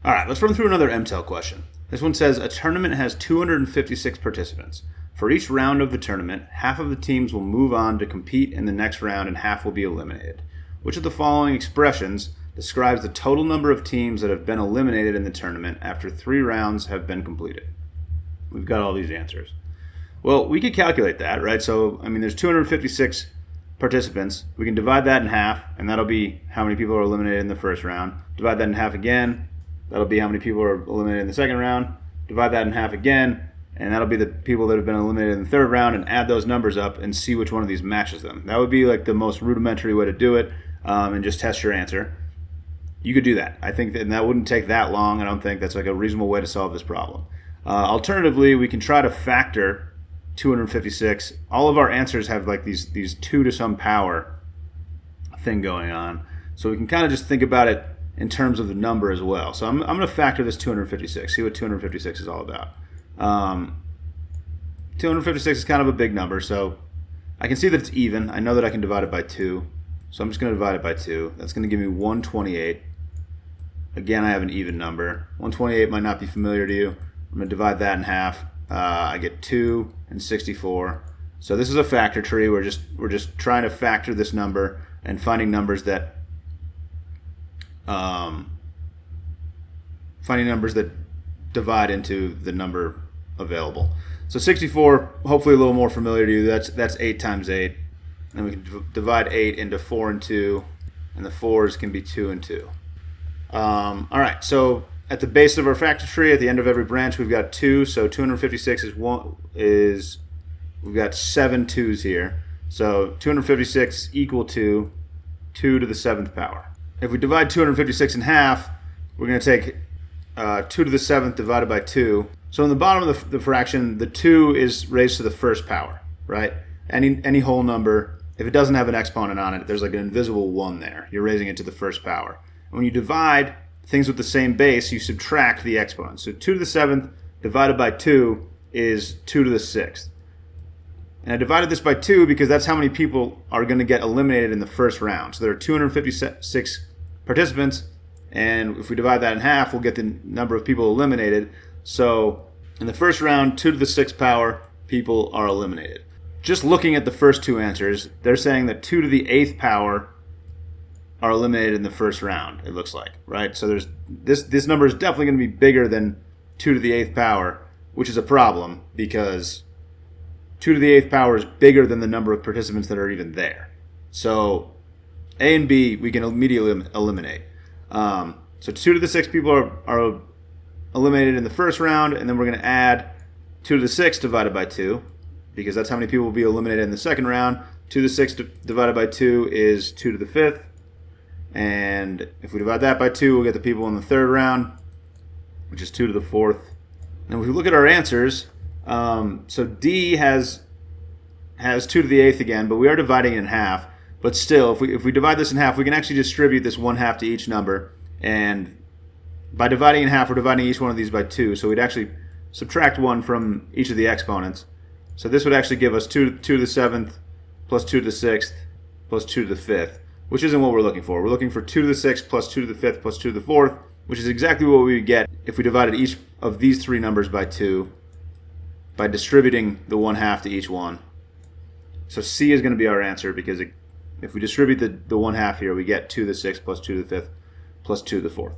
All right, let's run through another Mtel question. This one says, a tournament has 256 participants. For each round of the tournament, half of the teams will move on to compete in the next round and half will be eliminated. Which of the following expressions describes the total number of teams that have been eliminated in the tournament after 3 rounds have been completed? We've got all these answers. Well, we could calculate that, right? So, there's 256 participants. We can divide that in half, and that'll be how many people are eliminated in the first round. Divide that in half again. That'll be how many people are eliminated in the second round. Divide that in half again, and that'll be the people that have been eliminated in the third round, and add those numbers up and see which one of these matches them. That would be like the most rudimentary way to do it, and just test your answer. You could do that. I think that wouldn't take that long. I don't think that's like a reasonable way to solve this problem. Alternatively, we can try to factor 256. All of our answers have like these 2 to some power thing going on. So we can kind of just think about it in terms of the number as well. So I'm going to factor this 256, see what 256 is all about. 256 is kind of a big number, so I can see that it's even. I know that I can divide it by 2, so I'm just going to divide it by 2. That's going to give me 128. Again, I have an even number. 128 might not be familiar to you. I'm going to divide that in half. I get 2 and 64. So this is a factor tree. We're just trying to factor this number and finding numbers that divide into the number available. So 64, hopefully a little more familiar to you. That's 8 times 8. And we can divide 8 into 4 and 2, and the 4s can be 2 and 2. All right, so at the base of our factor tree, at the end of every branch, we've got 2. So 256 is we've got 7 2s here. So 256 equal to 2 to the 7th power. If we divide 256 in half, we're going to take 2 to the 7th divided by 2. So in the bottom of the fraction, the 2 is raised to the first power, right? Any whole number, if it doesn't have an exponent on it, there's like an invisible 1 there. You're raising it to the first power. And when you divide things with the same base, you subtract the exponent. So 2 to the 7th divided by 2 is 2 to the 6th. And I divided this by 2 because that's how many people are going to get eliminated in the first round. So there are 256 participants, and if we divide that in half, we'll get the number of people eliminated. So in the first round, 2 to the 6th power people are eliminated. Just looking at the first 2 answers, they're saying that 2 to the 8th power are eliminated in the first round, it looks like, right? So there's this number is definitely going to be bigger than 2 to the 8th power, which is a problem because 2 to the 8th power is bigger than the number of participants that are even there. So A and B we can immediately eliminate. So 2 to the 6th people are eliminated in the first round, and then we're going to add 2 to the 6th divided by 2, because that's how many people will be eliminated in the second round. 2 to the 6th divided by 2 is 2 to the 5th. And if we divide that by 2, we'll get the people in the third round, which is 2 to the 4th. And if we look at our answers, so D has 2 to the 8th again, but we are dividing it in half. But still, if we divide this in half, we can actually distribute this 1/2 to each number. And by dividing in half, we're dividing each one of these by 2. So we'd actually subtract 1 from each of the exponents. So this would actually give us 2 to the 7th plus 2 to the 6th plus 2 to the 5th, which isn't what we're looking for. We're looking for 2 to the 6th plus 2 to the 5th plus 2 to the 4th, which is exactly what we would get if we divided each of these 3 numbers by 2 by distributing the 1/2 to each one. So C is going to be our answer because if we distribute the 1/2 here, we get 2 to the 6th plus 2 to the 5th plus 2 to the 4th.